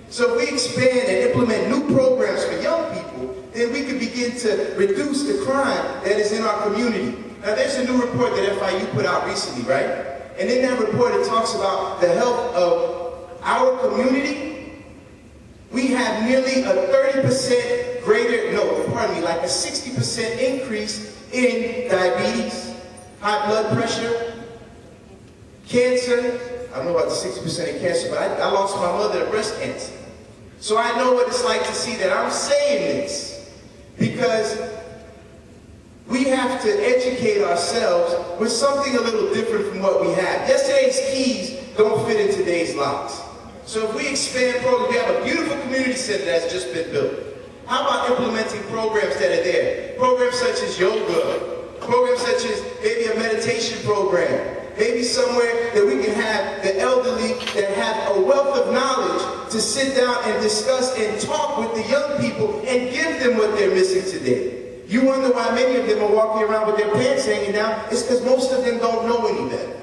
So if we expand and implement new programs for young people, then we can begin to reduce the crime that is in our community. Now there's a new report that FIU put out recently, right? And in that report it talks about the health of our community. We have nearly a 30% greater, like a 60% increase in diabetes, high blood pressure, cancer. I don't know about the 60% in cancer, but I lost my mother to breast cancer. So I know what it's like to see that. I'm saying this because we have to educate ourselves with something a little different from what we have. Yesterday's keys don't fit in today's locks. So if we expand programs, we have a beautiful community center that's just been built. How about implementing programs that are there? Programs such as yoga, programs such as maybe a meditation program, maybe somewhere that we can have the elderly that have a wealth of knowledge to sit down and discuss and talk with the young people and give them what they're missing today. You wonder why many of them are walking around with their pants hanging down. It's because most of them don't know any better.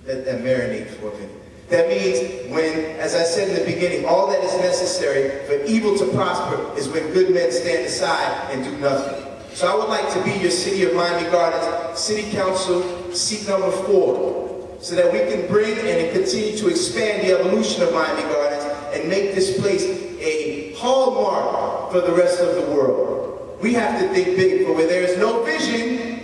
Let that marinate for a minute. That means when, as I said in the beginning, all that is necessary for evil to prosper is when good men stand aside and do nothing. So I would like to be your City of Miami Gardens City Council seat number 4, so that we can bring and continue to expand the evolution of Miami Gardens and make this place a hallmark for the rest of the world. We have to think big, for where there is no vision.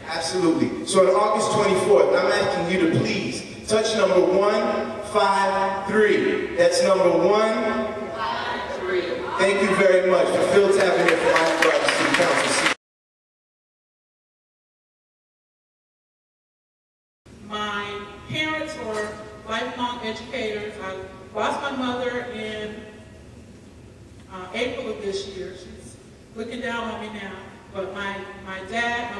Absolutely. So on August 24th, I'm asking you to please touch number 153. That's number 153. Thank you very much for Phil tapping in for Miami Gardens City Council. My parents were lifelong educators. I lost my mother in April of this year. She's looking down on me now. But my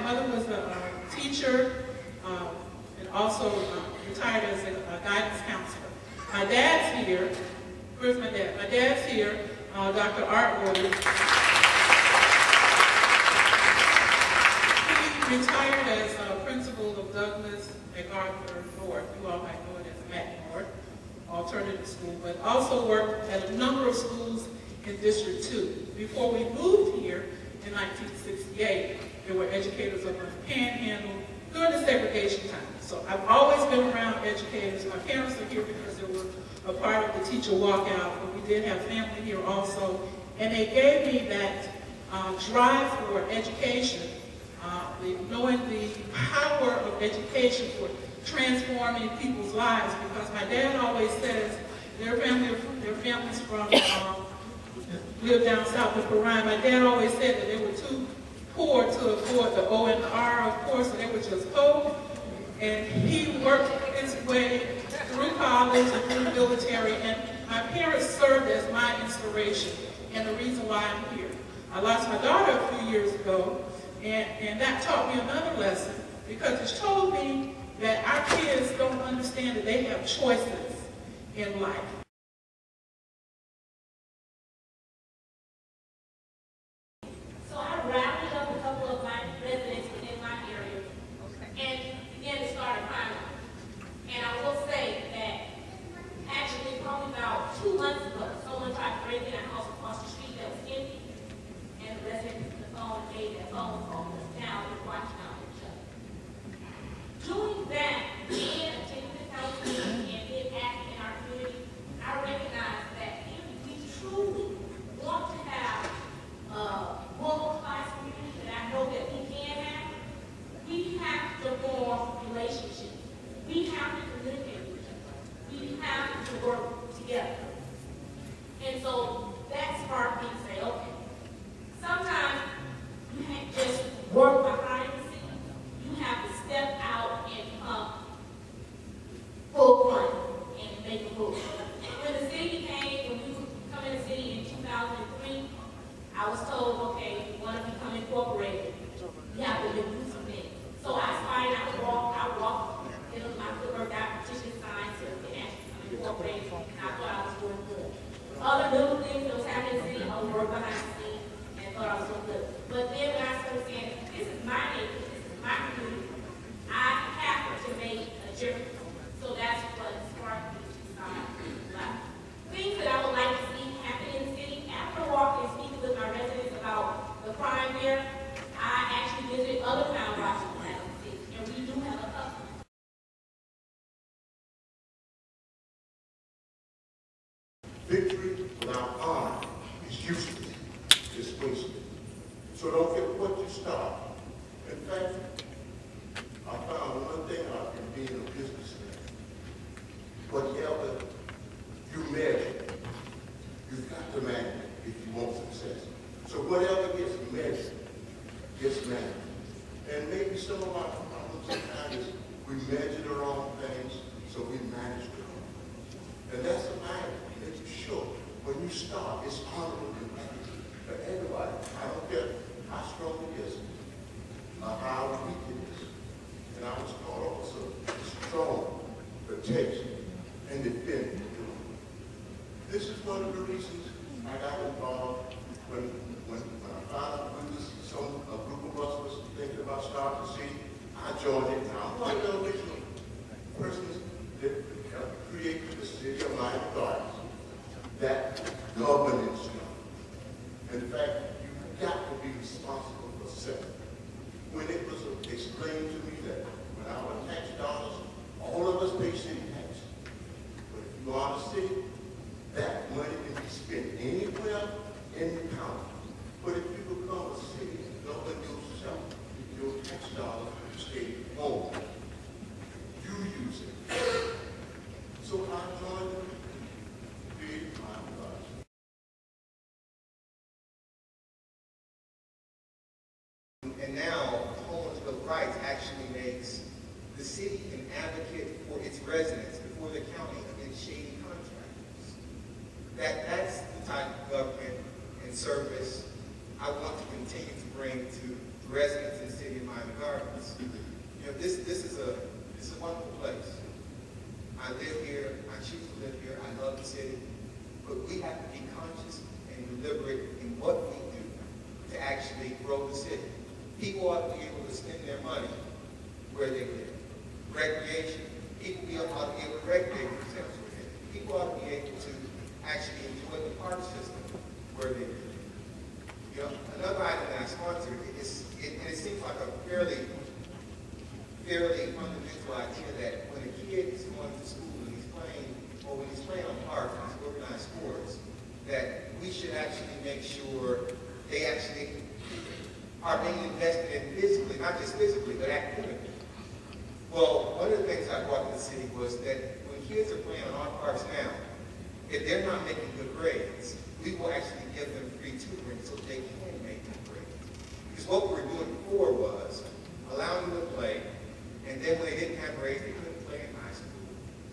mother was a teacher and also retired as a guidance counselor. My dad's here. Where's my dad? My dad's here, Dr. Art Wood. He retired as principal of Douglas MacArthur North. You all might know it as Mac North, alternative school, but also worked at a number of schools in District 2. Before we moved here in 1968, there were educators up on the Panhandle during the segregation time. So I've always been around educators. My parents are here because they were a part of the teacher walkout, but we did have family here also. And they gave me that drive for education, knowing the power of education for transforming people's lives, because my dad always says their families from lived down south of Paran. My dad always said that they were too poor to afford the O and the R, of course, so they were just poor. And he worked his way through college and through the military, and my parents served as my inspiration and the reason why I'm here. I lost my daughter a few years ago, and that taught me another lesson, because it showed me that our kids don't understand that they have choices in life. So I rallied up a couple of my residents within my area and began to start a crime. And I will say that actually probably about 2 months ago, someone tried to break in a house across the street that was empty, and the resident took the phone and made that phone call. Now we're watching out for each other. Doing that, and attending the council meeting and being active in our community, start. In fact, I found one thing out in being a businessman. Whatever you measure, you've got to manage it if you want success. So whatever gets measured, gets managed. And maybe some of our problems sometimes is we measure the wrong things, so we manage the wrong. And that's the matter. Make sure when you start, it's honorable for everybody. I don't care how strong it is, or how weak it is. And I was taught also strong, protect, and defend. This is one of the reasons I got involved when I found out a group of us was thinking about starting the city. I joined it. Now I'm one of the original persons that helped create the city of Miami Gardens. That governance. In fact, you've got to be responsible for self. When it was explained to me that when our tax dollars, all of us pay city tax. But if you are the city, that money can be spent anywhere in the county. But if you become a city and govern yourself, your tax dollars stay home. You use it. So I joined the big Miami Gardens. And now, Homeowners Bill of Rights actually makes the city an advocate for its residents before the county against shady contractors. That's the type of government and service I want to continue to bring to residents in the city of Miami Gardens. You know, this is a wonderful place. I live here. I choose to live here. I love the city, but we have to be conscious and deliberate in what we do to actually grow the city. People ought to be able to spend their money where they live. Recreation. People ought to be able to recreate themselves where they live. People ought to be able to actually enjoy the park system where they live. You know, another item that I sponsored, and it seems like a fairly fundamental idea that when a kid is going to school and he's playing, or when he's playing on parks and he's organized sports, that we should actually make sure they actually are being invested in physically, not just physically, but academically. Well, one of the things I brought to the city was that when kids are playing on our parks now, if they're not making good grades, we will actually give them free tutoring so they can make good grades. Because what we were doing before was allowing them to play, and then when they didn't have grades, they couldn't play in high school.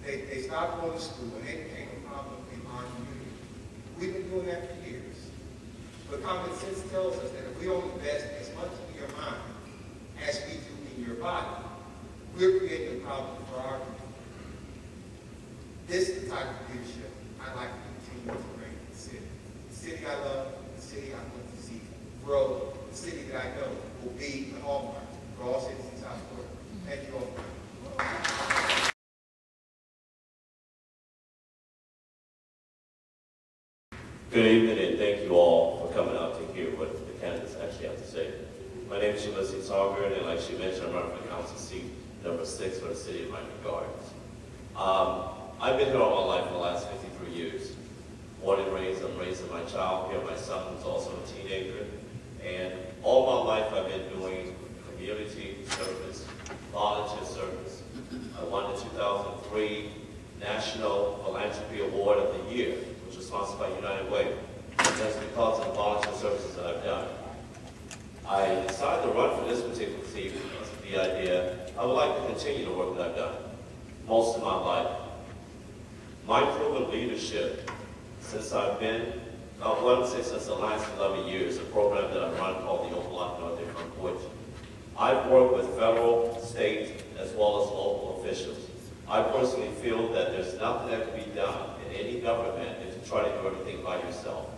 They stopped going to school, and they became a problem in our community. We've been doing that for years. But common sense tells us that if we don't invest as much in your mind as we do in your body, we're creating a problem for our community. This is the type of leadership I'd like to continue to bring to the city. The city I love, the city I want to see grow, the city that I know will be the hallmark for all cities in South Florida. Thank you all. Good evening, and thank you all for coming out to hear what the candidates actually have to say. My name is Shalisi Tarver, and like she mentioned, I'm running for council seat number 6 for the city of Miami Gardens. I've been here all my life for the last 53 years. Born and raised, I'm raising my child here, my son who's also a teenager. And all my life I've been doing community service, volunteer service. I won the 2003 National Philanthropy Award of the Year, which was sponsored by United Way. And that's because of the volunteer services that I've done. I decided to run for this particular seat because of the idea I would like to continue the work that I've done most of my life. My proven leadership, since I've been, since the last 11 years, a program that I run called the Overlock North Front Porch. I've worked with federal, state, as well as local officials. I personally feel that there's nothing that can be done in any government if you try to do everything by yourself.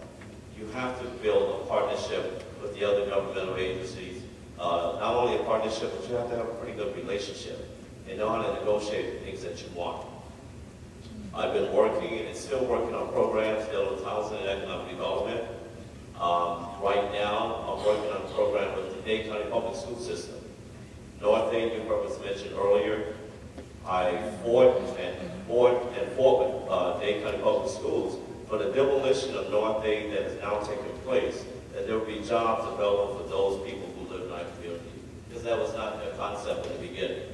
You have to build a partnership with the other governmental agencies. Not only a partnership, but you have to have a pretty good relationship and know how to negotiate the things that you want. I've been working and still working on programs dealing with housing and economic development. Right now, I'm working on a program with the Dade County Public School System. North Dade, you heard was mentioned earlier. I fought with Dade County Public Schools for the demolition of North Dade that has now taken place, that there will be jobs available for those people who live in my community, because that was not their concept in the beginning.